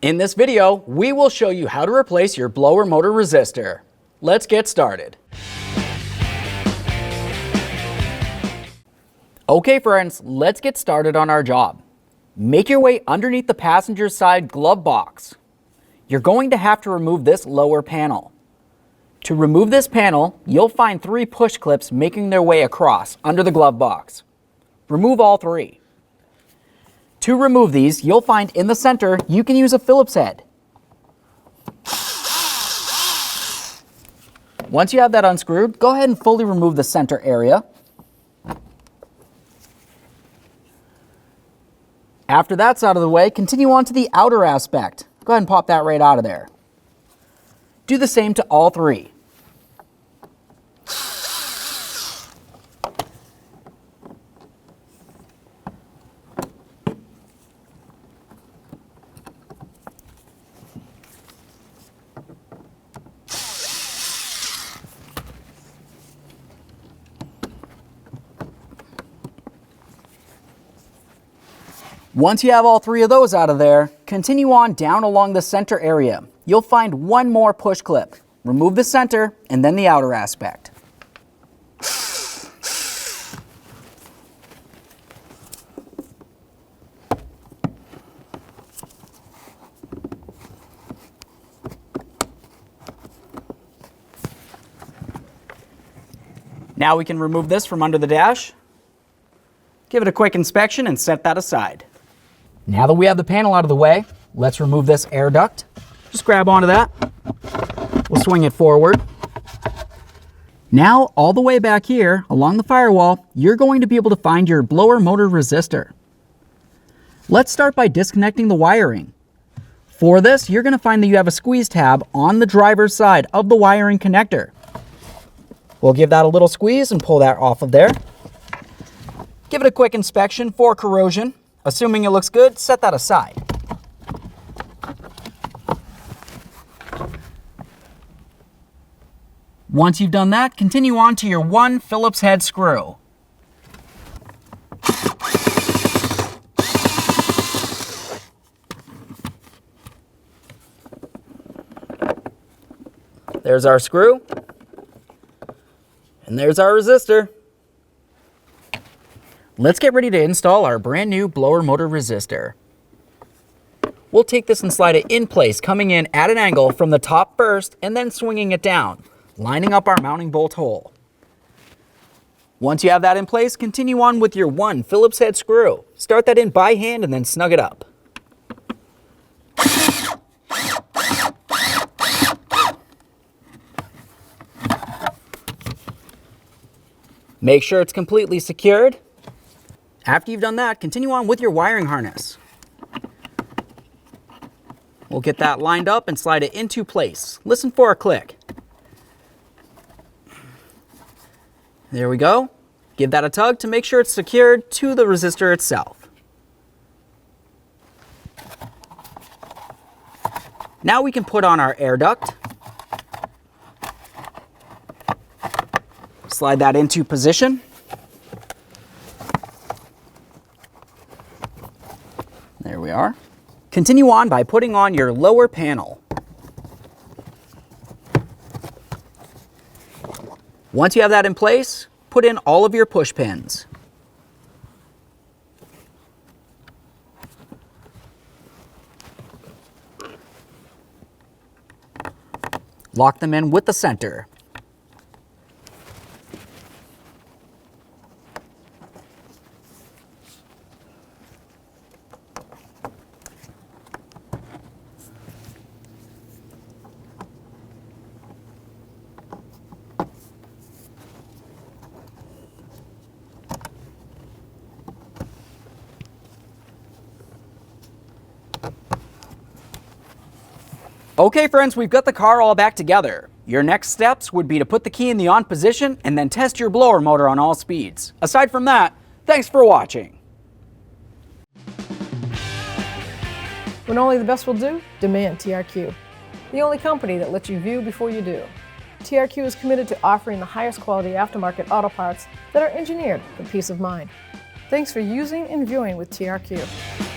In this video, we will show you how to replace your blower motor resistor. Let's get started. Okay friends, let's get started on our job. Make your way underneath the passenger side glove box. You're going to have to remove this lower panel. To remove this panel, you'll find 3 push clips making their way across under the glove box. Remove all 3. To remove these, you'll find in the center you can use a Phillips head. Once you have that unscrewed, go ahead and fully remove the center area. After that's out of the way, continue on to the outer aspect. Go ahead and pop that right out of there. Do the same to all 3. Once you have all 3 of those out of there, continue on down along the center area. You'll find 1 more push clip. Remove the center and then the outer aspect. Now we can remove this from under the dash. Give it a quick inspection and set that aside. Now that we have the panel out of the way, let's remove this air duct. Just grab onto that. We'll swing it forward. Now, all the way back here along the firewall, you're going to be able to find your blower motor resistor. Let's start by disconnecting the wiring. For this, you're going to find that you have a squeeze tab on the driver's side of the wiring connector. We'll give that a little squeeze and pull that off of there. Give it a quick inspection for corrosion. Assuming it looks good, set that aside. Once you've done that, continue on to your 1 Phillips head screw. There's our screw. And there's our resistor. Let's get ready to install our brand new blower motor resistor. We'll take this and slide it in place, coming in at an angle from the top first and then swinging it down, lining up our mounting bolt hole. Once you have that in place, continue on with your 1 Phillips head screw. Start that in by hand and then snug it up. Make sure it's completely secured. After you've done that, continue on with your wiring harness. We'll get that lined up and slide it into place. Listen for a click. There we go. Give that a tug to make sure it's secured to the resistor itself. Now we can put on our air duct. Slide that into position. There we are. Continue on by putting on your lower panel. Once you have that in place, put in all of your push pins. Lock them in with the center. Okay friends, we've got the car all back together. Your next steps would be to put the key in the on position and then test your blower motor on all speeds. Aside from that, thanks for watching. When only the best will do, demand TRQ. The only company that lets you view before you do. TRQ is committed to offering the highest quality aftermarket auto parts that are engineered for peace of mind. Thanks for using and viewing with TRQ.